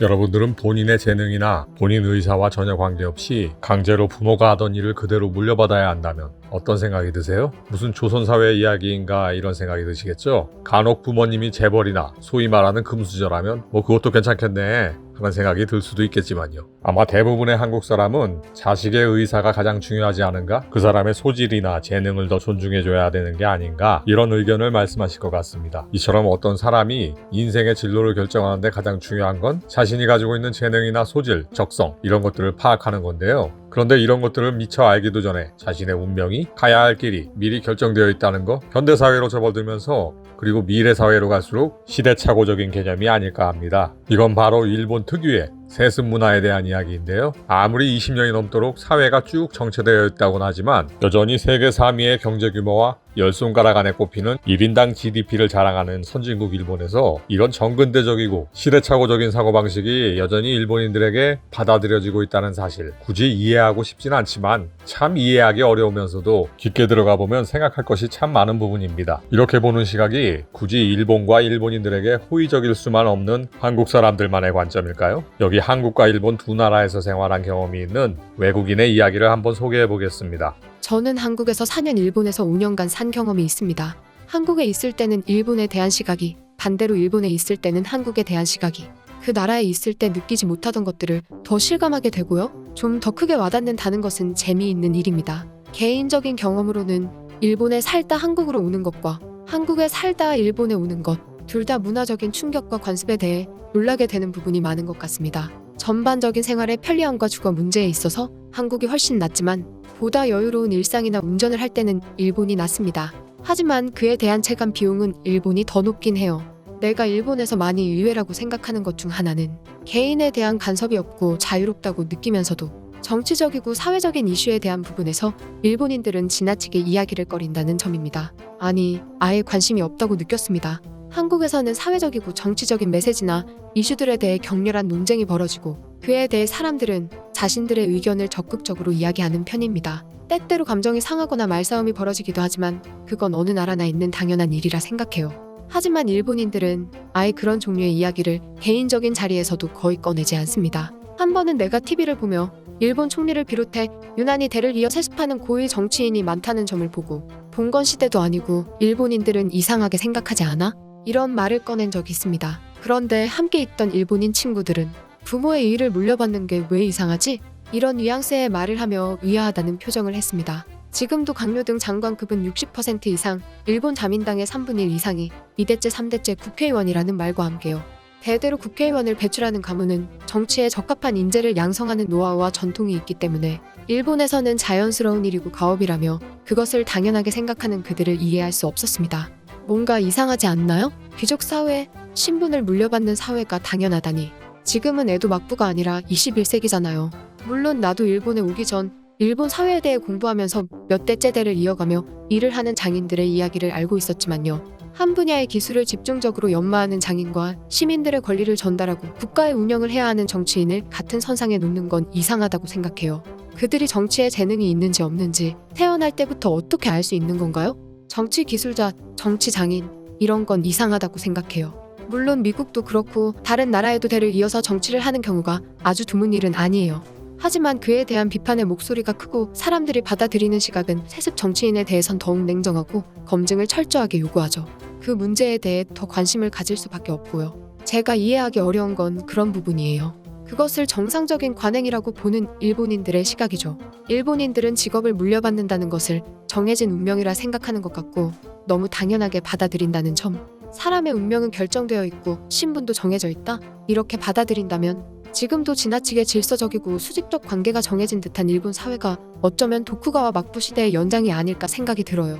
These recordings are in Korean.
여러분들은 본인의 재능이나 본인 의사와 전혀 관계없이 강제로 부모가 하던 일을 그대로 물려받아야 한다면 어떤 생각이 드세요? 무슨 조선사회 이야기인가 이런 생각이 드시겠죠? 간혹 부모님이 재벌이나 소위 말하는 금수저라면 그것도 괜찮겠네 하는 생각이 들 수도 있겠지만요. 아마 대부분의 한국 사람은 자식의 의사가 가장 중요하지 않은가? 그 사람의 소질이나 재능을 더 존중해줘야 되는 게 아닌가? 이런 의견을 말씀하실 것 같습니다. 이처럼 어떤 사람이 인생의 진로를 결정하는데 가장 중요한 건 자신이 가지고 있는 재능이나 소질, 적성 이런 것들을 파악하는 건데요. 그런데 이런 것들을 미처 알기도 전에 자신의 운명이 가야 할 길이 미리 결정되어 있다는 거 현대사회로 접어들면서 그리고 미래사회로 갈수록 시대착오적인 개념이 아닐까 합니다. 이건 바로 일본 특유의 세습 문화에 대한 이야기인데요. 아무리 20년이 넘도록 사회가 쭉 정체되어 있다고는 하지만 여전히 세계 3위의 경제 규모와 10손가락 안에 꼽히는 1인당 GDP를 자랑하는 선진국 일본에서 이런 정근대적이고 시대착오적인 사고방식이 여전히 일본인들에게 받아들여지고 있다는 사실 굳이 이해하고 싶진 않지만 참 이해하기 어려우면서도 깊게 들어가 보면 생각할 것이 참 많은 부분입니다. 이렇게 보는 시각이 굳이 일본과 일본인들에게 호의적일 수만 없는 한국 사람들만의 관점일까요? 여기 한국과 일본 두 나라에서 생활한 경험이 있는 외국인의 이야기를 한번 소개해 보겠습니다. 저는 한국에서 4년, 일본에서 5년간 산 경험이 있습니다. 한국에 있을 때는 일본에 대한 시각이, 반대로 일본에 있을 때는 한국에 대한 시각이, 그 나라에 있을 때 느끼지 못하던 것들을 더 실감하게 되고요. 좀 더 크게 와닿는다는 것은 재미있는 일입니다. 개인적인 경험으로는 일본에 살다 한국으로 오는 것과 한국에 살다 일본에 오는 것, 둘 다 문화적인 충격과 관습에 대해 놀라게 되는 부분이 많은 것 같습니다. 전반적인 생활의 편리함과 주거 문제에 있어서 한국이 훨씬 낫지만 보다 여유로운 일상이나 운전을 할 때는 일본이 낫습니다. 하지만 그에 대한 체감 비용은 일본이 더 높긴 해요. 내가 일본에서 많이 의외라고 생각하는 것 중 하나는 개인에 대한 간섭이 없고 자유롭다고 느끼면서도 정치적이고 사회적인 이슈에 대한 부분에서 일본인들은 지나치게 이야기를 꺼린다는 점입니다. 아니, 아예 관심이 없다고 느꼈습니다. 한국에서는 사회적이고 정치적인 메시지나 이슈들에 대해 격렬한 논쟁이 벌어지고 그에 대해 사람들은 자신들의 의견을 적극적으로 이야기하는 편입니다. 때때로 감정이 상하거나 말싸움이 벌어지기도 하지만 그건 어느 나라나 있는 당연한 일이라 생각해요. 하지만 일본인들은 아예 그런 종류의 이야기를 개인적인 자리에서도 거의 꺼내지 않습니다. 한 번은 내가 TV를 보며 일본 총리를 비롯해 유난히 대를 이어 세습하는 고위 정치인이 많다는 점을 보고 봉건 시대도 아니고 일본인들은 이상하게 생각하지 않아? 이런 말을 꺼낸 적이 있습니다. 그런데 함께 있던 일본인 친구들은 부모의 일을 물려받는 게 왜 이상하지? 이런 뉘앙스의 말을 하며 의아하다는 표정을 했습니다. 지금도 강요등 장관급은 60% 이상, 일본 자민당의 3분의 1 이상이 2대째 3대째 국회의원이라는 말과 함께요. 대대로 국회의원을 배출하는 가문은 정치에 적합한 인재를 양성하는 노하우와 전통이 있기 때문에 일본에서는 자연스러운 일이고 가업이라며 그것을 당연하게 생각하는 그들을 이해할 수 없었습니다. 뭔가 이상하지 않나요? 귀족 사회, 신분을 물려받는 사회가 당연하다니. 지금은 에도 막부가 아니라 21세기잖아요. 물론 나도 일본에 오기 전 일본 사회에 대해 공부하면서 몇 대째대를 이어가며 일을 하는 장인들의 이야기를 알고 있었지만요. 한 분야의 기술을 집중적으로 연마하는 장인과 시민들의 권리를 전달하고 국가의 운영을 해야 하는 정치인을 같은 선상에 놓는 건 이상하다고 생각해요. 그들이 정치에 재능이 있는지 없는지 태어날 때부터 어떻게 알 수 있는 건가요? 정치 기술자, 정치 장인 이런 건 이상하다고 생각해요. 물론 미국도 그렇고 다른 나라에도 대를 이어서 정치를 하는 경우가 아주 드문 일은 아니에요. 하지만 그에 대한 비판의 목소리가 크고 사람들이 받아들이는 시각은 세습 정치인에 대해선 더욱 냉정하고 검증을 철저하게 요구하죠. 그 문제에 대해 더 관심을 가질 수밖에 없고요. 제가 이해하기 어려운 건 그런 부분이에요. 그것을 정상적인 관행이라고 보는 일본인들의 시각이죠. 일본인들은 직업을 물려받는다는 것을 정해진 운명이라 생각하는 것 같고 너무 당연하게 받아들인다는 점. 사람의 운명은 결정되어 있고 신분도 정해져 있다? 이렇게 받아들인다면 지금도 지나치게 질서적이고 수직적 관계가 정해진 듯한 일본 사회가 어쩌면 도쿠가와 막부 시대의 연장이 아닐까 생각이 들어요.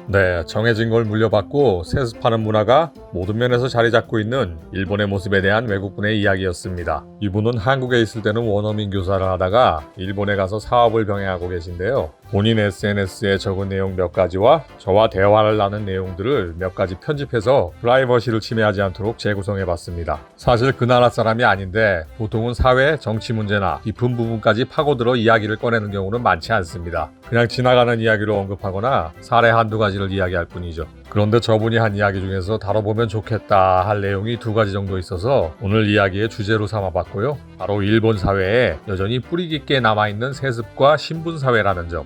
네, 정해진 걸 물려받고 세습하는 문화가 모든 면에서 자리 잡고 있는 일본의 모습에 대한 외국분의 이야기였습니다. 이분은 한국에 있을 때는 원어민 교사를 하다가 일본에 가서 사업을 병행하고 계신데요. 본인 SNS에 적은 내용 몇 가지와 저와 대화를 나눈 내용들을 몇 가지 편집해서 프라이버시를 침해하지 않도록 재구성해봤습니다. 사실 그 나라 사람이 아닌데 보통은 사회, 정치 문제나 깊은 부분까지 파고들어 이야기를 꺼내는 경우는 많지 않습니다. 그냥 지나가는 이야기로 언급하거나 사례 한두 가지를 이야기할 뿐이죠. 그런데 저분이 한 이야기 중에서 다뤄보면 좋겠다 할 내용이 두 가지 정도 있어서 오늘 이야기의 주제로 삼아봤고요. 바로 일본 사회에 여전히 뿌리 깊게 남아있는 세습과 신분사회라는 점.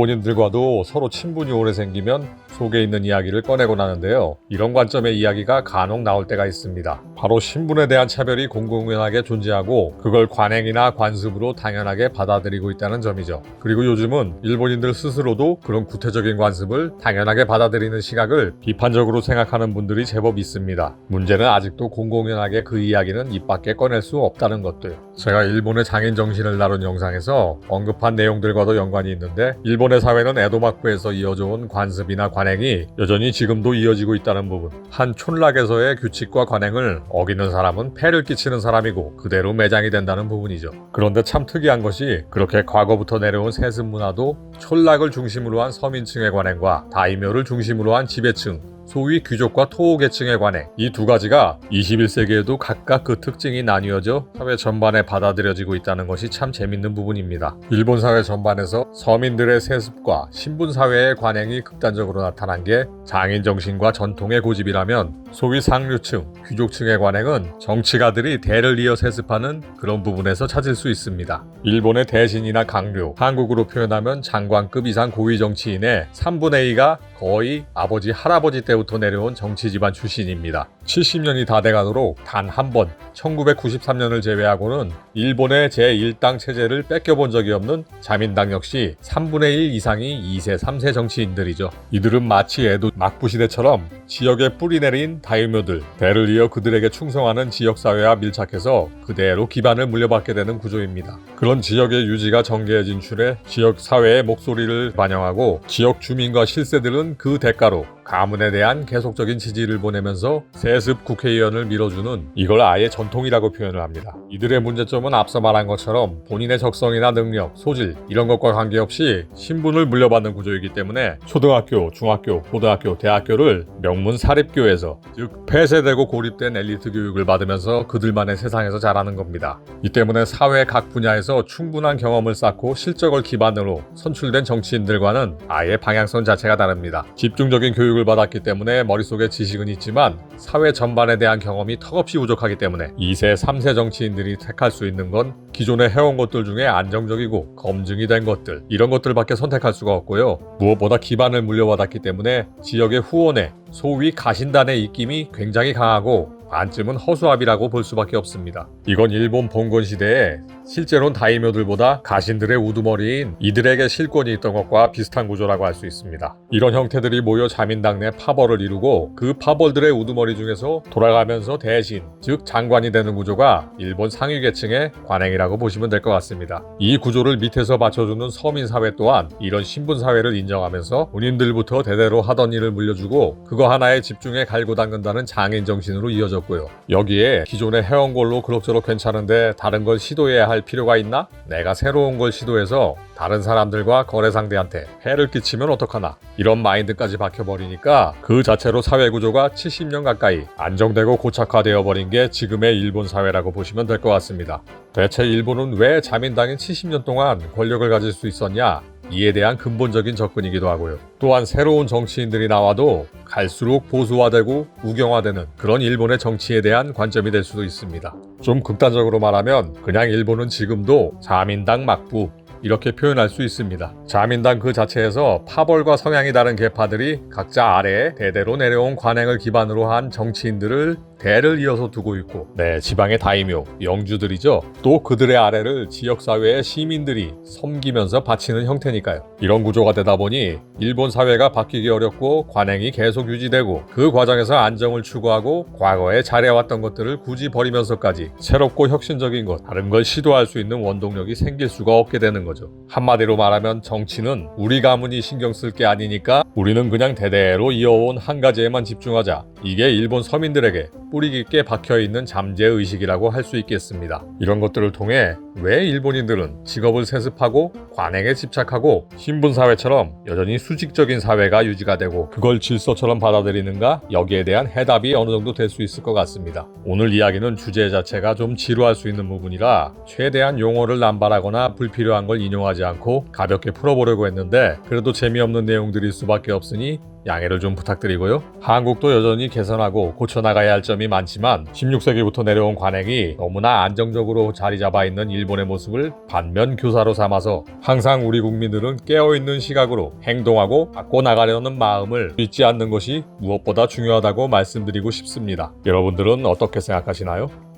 일본인들과도 서로 친분이 오래 생기면 속에 있는 이야기를 꺼내곤 하는데요. 이런 관점의 이야기가 간혹 나올 때가 있습니다. 바로 신분에 대한 차별이 공공연하게 존재하고 그걸 관행이나 관습으로 당연하게 받아들이고 있다는 점이죠. 그리고 요즘은 일본인들 스스로도 그런 구태적인 관습을 당연하게 받아들이는 시각을 비판적으로 생각하는 분들이 제법 있습니다. 문제는 아직도 공공연하게 그 이야기는 입 밖에 꺼낼 수 없다는 것들. 제가 일본의 장인 정신을 다룬 영상에서 언급한 내용들과도 연관이 있는데 일본의 사회는 에도마쿠에서 이어져 온 관습이나 관행이 여전히 지금도 이어지고 있다는 부분. 한 촌락에서의 규칙과 관행을 어기는 사람은 폐를 끼치는 사람이고 그대로 매장이 된다는 부분이죠. 그런데 참 특이한 것이 그렇게 과거부터 내려온 세습 문화도 촌락을 중심으로 한 서민층의 관행과 다이묘를 중심으로 한 지배층, 소위 귀족과 토호계층의 관행, 이 두 가지가 21세기에도 각각 그 특징이 나뉘어져 사회 전반에 받아들여지고 있다는 것이 참 재밌는 부분입니다. 일본 사회 전반에서 서민들의 세습과 신분사회의 관행이 극단적으로 나타난 게 장인정신과 전통의 고집이라면 소위 상류층, 귀족층의 관행은 정치가들이 대를 이어 세습하는 그런 부분에서 찾을 수 있습니다. 일본의 대신이나 강류, 한국으로 표현하면 장관급 이상 고위 정치인의 3분의 2가 거의 아버지, 할아버지 때부터 내려온 정치 집안 출신입니다. 70년이 다 돼가도록 단 한 번 1993년을 제외하고는 일본의 제1당 체제를 뺏겨본 적이 없는 자민당 역시 3분의 1 이상이 2세, 3세 정치인들이죠. 이들은 마치 에도 막부시대처럼 지역에 뿌리 내린 다이묘들, 대를 이어 그들에게 충성하는 지역사회와 밀착해서 그대로 기반을 물려받게 되는 구조입니다. 그런 지역의 유지가 정계에 진출해 지역사회의 목소리를 반영하고 지역 주민과 실세들은 그 대가로 가문에 대한 계속적인 지지를 보내면서 세습 국회의원을 밀어주는 이걸 아예 전통이라고 표현을 합니다. 이들의 문제점은 앞서 말한 것처럼 본인의 적성이나 능력, 소질 이런 것과 관계없이 신분을 물려받는 구조이기 때문에 초등학교, 중학교, 고등학교, 대학교를 명문 사립교에서 즉 폐쇄되고 고립된 엘리트 교육을 받으면서 그들만의 세상에서 자라는 겁니다. 이 때문에 사회 각 분야에서 충분한 경험을 쌓고 실적을 기반으로 선출된 정치인들과는 아예 방향성 자체가 다릅니다. 집중적인 교육을 받았기 때문에 머릿속에 지식은 있지만 사회 전반에 대한 경험이 턱없이 부족하기 때문에 2세, 3세 정치인들이 택할 수 있는 건 기존에 해온 것들 중에 안정적이고 검증이 된 것들 이런 것들밖에 선택할 수가 없고요. 무엇보다 기반을 물려받았기 때문에 지역의 후원에 소위 가신단의 입김이 굉장히 강하고 반쯤은 허수아비라고 볼 수밖에 없습니다. 이건 일본 봉건 시대에 실제로는 다이묘들보다 가신들의 우두머리인 이들에게 실권이 있던 것과 비슷한 구조라고 할 수 있습니다. 이런 형태들이 모여 자민당 내 파벌을 이루고 그 파벌들의 우두머리 중에서 돌아가면서 대신, 즉 장관이 되는 구조가 일본 상위계층의 관행이라고 보시면 될 것 같습니다. 이 구조를 밑에서 받쳐주는 서민사회 또한 이런 신분사회를 인정하면서 본인들부터 대대로 하던 일을 물려주고 그거 하나에 집중해 갈고 닦는다는 장인정신으로 이어졌고요. 여기에 기존에 해온 걸로 그럭저럭 괜찮은데 다른 걸 시도해야 할 필요가 있나? 내가 새로운 걸 시도해서 다른 사람들과 거래 상대한테 해를 끼치면 어떡하나? 이런 마인드까지 박혀버리니까 그 자체로 사회구조가 70년 가까이 안정되고 고착화되어 버린 게 지금의 일본 사회라고 보시면 될 것 같습니다. 대체 일본은 왜 자민당인 70년 동안 권력을 가질 수 있었냐? 이에 대한 근본적인 접근이기도 하고요. 또한 새로운 정치인들이 나와도 갈수록 보수화되고 우경화되는 그런 일본의 정치에 대한 관점이 될 수도 있습니다. 좀 극단적으로 말하면 그냥 일본은 지금도 자민당 막부 이렇게 표현할 수 있습니다. 자민당 그 자체에서 파벌과 성향이 다른 계파들이 각자 아래에 대대로 내려온 관행을 기반으로 한 정치인들을 대를 이어서 두고 있고 지방의 다이묘, 영주들이죠. 또 그들의 아래를 지역사회의 시민들이 섬기면서 바치는 형태니까요. 이런 구조가 되다 보니 일본 사회가 바뀌기 어렵고 관행이 계속 유지되고 그 과정에서 안정을 추구하고 과거에 잘해왔던 것들을 굳이 버리면서까지 새롭고 혁신적인 것, 다른 걸 시도할 수 있는 원동력이 생길 수가 없게 되는 거죠. 한마디로 말하면 정치는 우리 가문이 신경 쓸 게 아니니까 우리는 그냥 대대로 이어온 한 가지에만 집중하자. 이게 일본 서민들에게 뿌리 깊게 박혀있는 잠재의식이라고 할 수 있겠습니다. 이런 것들을 통해 왜 일본인들은 직업을 세습하고 관행에 집착하고 신분사회처럼 여전히 수직적인 사회가 유지가 되고 그걸 질서처럼 받아들이는가, 여기에 대한 해답이 어느 정도 될 수 있을 것 같습니다. 오늘 이야기는 주제 자체가 좀 지루할 수 있는 부분이라 최대한 용어를 남발하거나 불필요한 걸 인용하지 않고 가볍게 풀어보려고 했는데 그래도 재미없는 내용들일 수밖에 없으니 양해를 좀 부탁드리고요. 한국도 여전히 개선하고 고쳐나가야 할 점이 많지만 16세기부터 내려온 관행이 너무나 안정적으로 자리 잡아 있는 일본의 모습을 반면 교사로 삼아서 항상 우리 국민들은 깨어있는 시각으로 행동하고 바꿔 나가려는 마음을 잊지 않는 것이 무엇보다 중요하다고 말씀드리고 싶습니다. 여러분들은 어떻게 생각하시나요?